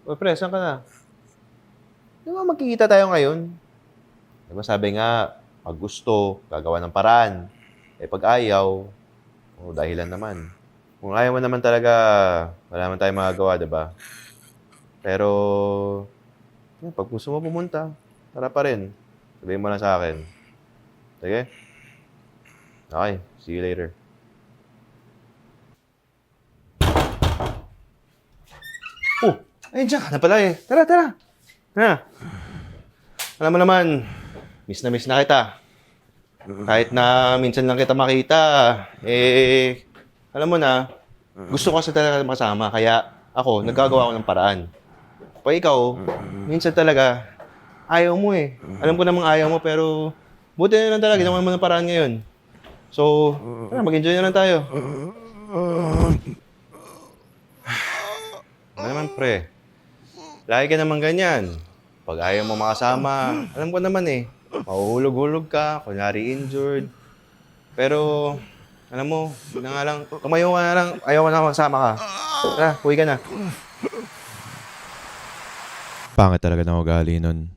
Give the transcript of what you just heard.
O pre, saan ka na? Di ba magkikita tayo ngayon? Di ba sabi nga, pag gusto, gagawa ng paraan. Eh pag ayaw, dahilan naman. Kung ayaw mo naman talaga, wala naman tayong magagawa, di ba? Pero, pag gusto mo pumunta, tara pa rin. Sabihin mo lang sa akin. Sige? Okay, see you later. Oh, ayun dyan ka na pala eh. Tara, tara. Ha? Alam mo naman, miss na kita. Kahit na minsan lang kita makita, alam mo na, gusto ko kasi talaga makasama. Kaya ako, nagkagawa ko ng paraan. Pag ikaw, minsan talaga, ayaw mo eh. Alam ko namang ayaw mo, pero buti na lang talaga, ginawa mo ng paraan ngayon. So, tara, mag-enjoy na lang tayo. Ano naman, pre? Lagi ka naman ganyan. Pag ayaw mo makasama, alam ko naman eh, mahuhulog-hulog ka, kunyari injured. Pero, alam mo, yun na nga lang, tumayo ka na lang, ayaw ko na makasama ka. Tara, uwi ka na. Pangit talaga ng ugali nun.